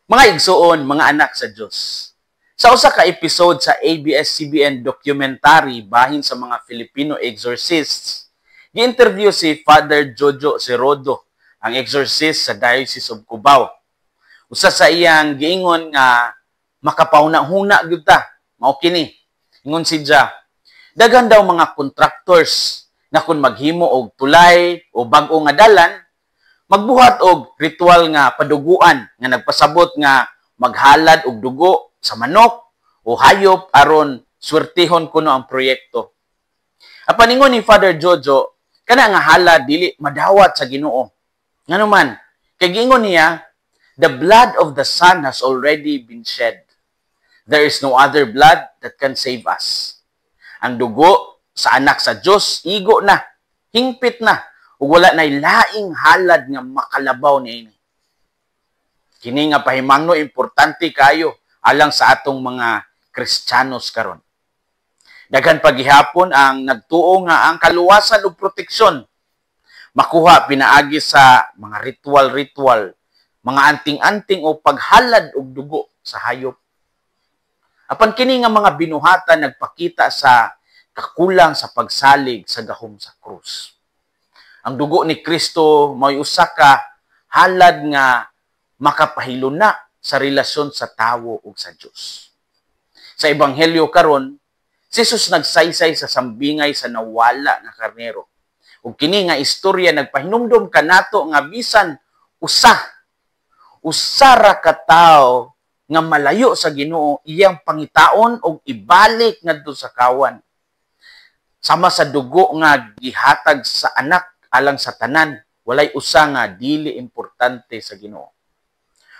Mga igsuon, mga anak sa Diyos. Sa usa ka episode sa ABS-CBN documentary bahin sa mga Filipino exorcists, gi-interview si Father Jojo Serodo, ang exorcist sa Diocese of Cubao. Usa sa iyang giingon nga makapauna-huna gyud ta, mao kini. Ingon si Ja, daghan daw mga contractors na kung maghimo og tulay o bag-o nga dalan, magbuhat og ritual nga paduguan nga nagpasabot nga maghalad og dugo sa manok o hayop aron swertehon kuno ang proyekto. Apan ingon ni Father Jojo, kana nga halad dili madawat sa Ginoo. Nganuman, kay giingon niya, the blood of the Son has already been shed. There is no other blood that can save us. Ang dugo sa anak sa Diyos, igo na, hingpit na, ug wala nay laing halad nga makalabaw niini. Kini nga pahimangno importante kayo alang sa atong mga Kristiyanos karon. Daghan pagihapon ang nagtuo nga ang kaluwasan ug proteksyon makuha pinaagi sa mga ritual-ritual, mga anting-anting o paghalad og dugo sa hayop. Apan kini nga mga binuhatan nagpakita sa kakulang sa pagsalig sa gahom sa krus. Ang dugo ni Kristo may usa ka halad nga makapahiluna sa relasyon sa tawo ug sa Dios. Sa ebanghelyo karon, si Jesus nagsaysay sa sambingay sa nawala nga karnero. Ug kini nga istorya nagpahinumdom kanato nga bisan usa ra ka tawo nga malayo sa Ginoo iyang pangitaon og ibalik ngadto sa kawan. Sama sa dugo nga gihatag sa anak alang sa tanan, walay usa nga dili importante sa Ginoo.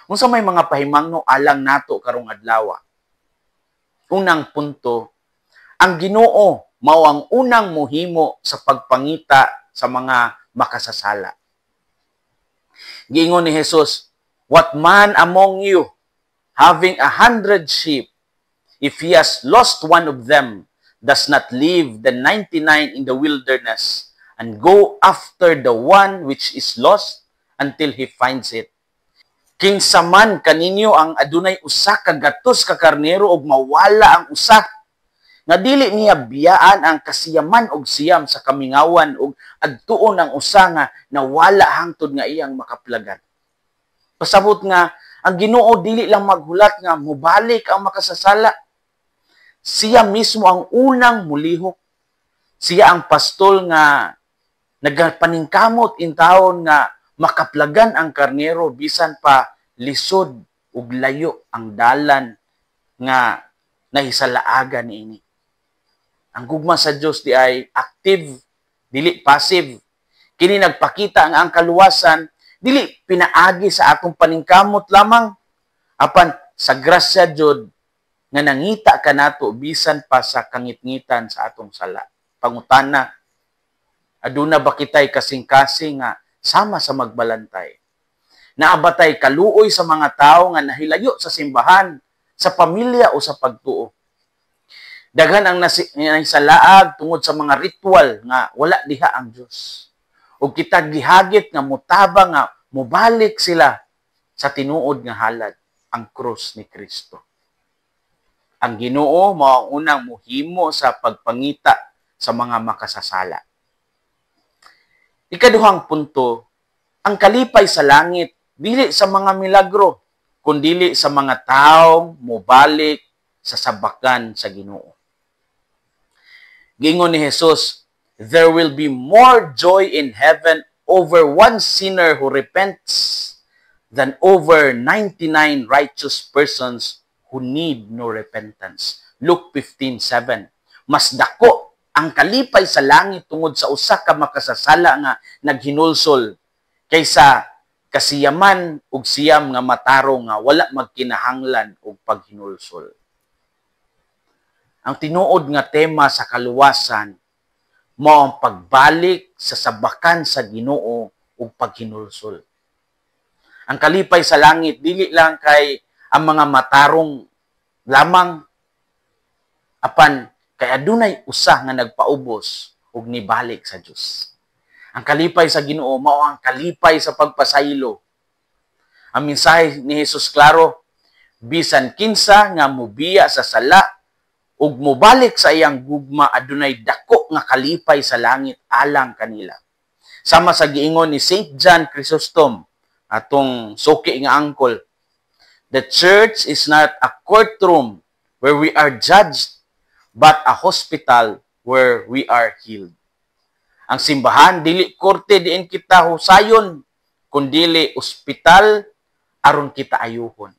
Unsa may mga pahimangno alang nato karong adlaw? Unang punto, ang Ginoo mao ang unang mohimo sa pagpangita sa mga makasasala. Giingon ni Jesus, what man among you having 100 sheep, if he has lost one of them, does not leave the 99 in the wilderness and go after the one which is lost until he finds it. Kinsa man kaninyo ang adunay usa ka gatos ka karnero ug mawala ang usa, nga dili niya biyaan ang kasiyaman og siyam sa kamingawan ug adtuon ang usa nga nawala hangtod nga iyang makaplagan. Pasabot nga ang Ginoo dili lang maghulat nga mubalik ang makasasala. Siya mismo ang unang mulihok. Siya ang pastol nga nagapaningkamot in taon nga makaplagan ang karnero bisan pa lisod ug layo ang dalan nga nahisalaagan niini. Ang gugma sa Dios di ay active, dili passive. Kini nagpakita ang kaluwasan dili pinaagi sa atong paningkamot lamang, apan sa grasya jud nga nangita kanato bisan pa sa kangitngitan sa atong sala. Pangutana, aduna ba kitay kasing-kasing nga sama sa magbalantay? Naabatay kaluoy sa mga tao nga nahilayo sa simbahan, sa pamilya o sa pagtuo. Daghan ang naisalaag tungod sa mga ritual nga wala diha ang Dios. Ug kita gihagit nga mutabang nga mubalik sila sa tinuod nga halad, ang krus ni Kristo. Ang Ginoo mao ang unang mohimo sa pagpangita sa mga makasasala. Ikaduhang punto, ang kalipay sa langit dili sa mga milagro, kundi sa mga taong mobalik sa sabakan sa Ginoo. Giingon ni Jesus, there will be more joy in heaven over one sinner who repents than over 99 righteous persons who need no repentance. Luke 15:7. Mas dako ang kalipay sa langit tungod sa usa ka makasasala nga naghinulsol kaysa kasiyaman ug siyam nga matarong nga wala magkinahanglan og paghinulsol. Ang tinuod nga tema sa kaluwasan mao ang pagbalik sa sabakan sa Ginoo ug paghinulsol. Ang kalipay sa langit dili lang kay ang mga matarong lamang, apan kay adunay usa nga nagpaubos ug nibalik sa Dios. Ang kalipay sa Ginoo mao ang kalipay sa pagpasaylo. Ang mensahe ni Jesus klaro, bisan kinsa nga mubiya sa sala ug mobalik sa iyang gugma adunay dako nga kalipay sa langit alang kanila. Sama sa giingon ni St. John Chrysostom, atong suki nga angkol, the church is not a courtroom where we are judged, but a hospital where we are healed. Ang simbahan, dili korte diin kita husayon, kundili ospital aron kita ayuhon.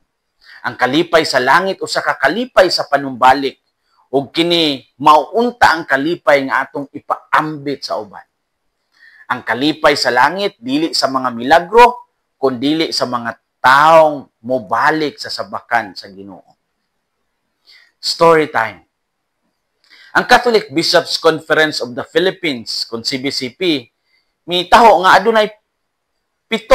Ang kalipay sa langit usa ka kalipay sa panumbalik ug kini mauunta ang kalipay nga atong ipaambit sa uban. Ang kalipay sa langit dili sa mga milagro kundi sa mga taong mobalik sa sabakan sa Ginoo. Story time. Ang Catholic Bishops Conference of the Philippines, kung CBCP, mitaho nga adunay 7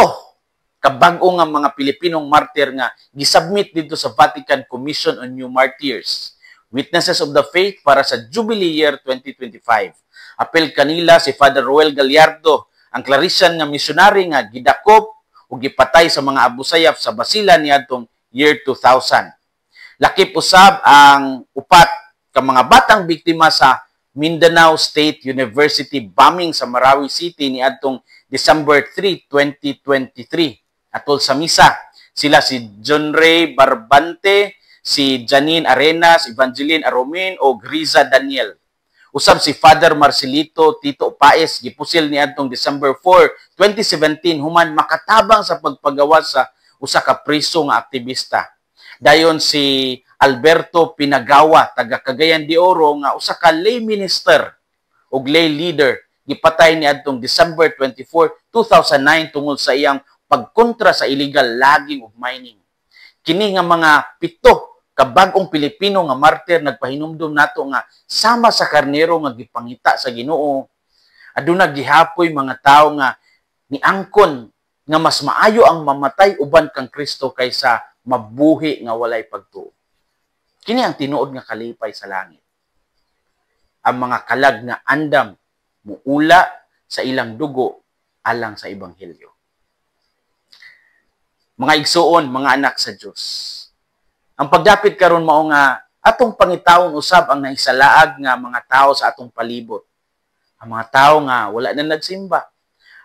kabag-o nga mga Pilipinong martir nga gisubmit dito sa Vatican Commission on New Martyrs, Witnesses of the Faith para sa Jubilee Year 2025. Apel kanila si Father Roel Gallardo, ang Claretian nga misyonary nga gidakop o gipatay sa mga abusayaf sa Basilan niadtong year 2000. Lakip usab ang upat ka mga batang biktima sa Mindanao State University bombing sa Marawi City niadtong December 3, 2023. Atol sa misa, sila si John Ray Barbante, si Janine Arenas, Evangeline Aromin o Griza Daniel. Usab si Father Marcelito Tito Paes gipusil niadtong December 4, 2017 human makatabang sa pagpagawa sa usa ka priso nga aktivista. Dayon si Alberto Pinagawa taga Cagayan de Oro nga usa ka lay minister ug lay leader gipatay niadtong December 24, 2009 tungod sa iyang pagkontra sa illegal logging ug mining. Kini nga mga 7 kabag-ong Pilipino nga martir nagpahinumdom nato nga sama sa karnero nga gipangita sa Ginoo. Aduna gihapoy mga tawo nga niangkon nga mas maayo ang mamatay uban kang Kristo kaysa mabuhi nga walay pagtuo. Kini ang tinuod nga kalipay sa langit. Ang mga kalag nga andam muula sa ilang dugo alang sa ebanghelyo. Mga igsuon, mga anak sa Dios. Ang pagdapit karon mao nga atong pangitawon usab ang nahisalaag nga mga tao sa atong palibot. Ang mga tao nga wala na nagsimba.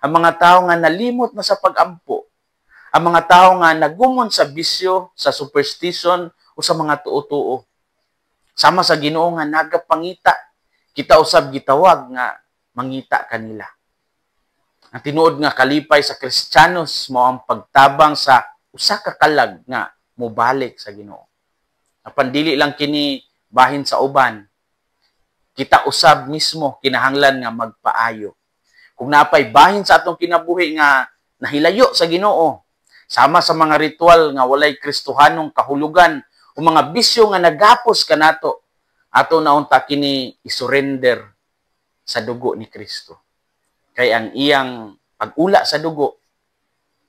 Ang mga tao nga nalimot na sa pag-ampo. Ang mga tao nga nagumon sa bisyo, sa superstition o sa mga tuo-tuo. Sama sa Ginoo nga nagapangita, kita usab gitawag nga mangita kanila. Ang tinuod nga kalipay sa Kristiyanos mao ang pagtabang sa usa ka kalag nga mobalik sa Ginoo. Apan dili lang kini bahin sa uban, kita usab mismo kinahanglan nga magpaayo. Kung napay bahin sa atong kinabuhi nga nahilayo sa Ginoo, sama sa mga ritual nga walay Kristohanong kahulugan o mga bisyo nga nagapos kanato, ato naunta kini isurrender sa dugo ni Kristo. Kay ang iyang pag-ula sa dugo,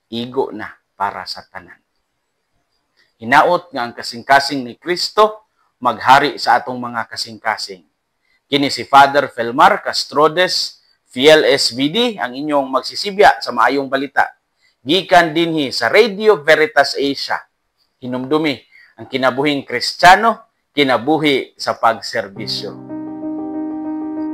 igo na para sa tanan. Hinaot nga ang kasing-kasing ni Kristo maghari sa atong mga kasing-kasing. Kini si Father Felmar Castrodes, Fiel SVD, ang inyong magsisibya sa maayong balita. Gikan dinhi sa Radio Veritas Asia. Hinumdumi ang kinabuhing Kristiyano, kinabuhi sa pagserbisyo.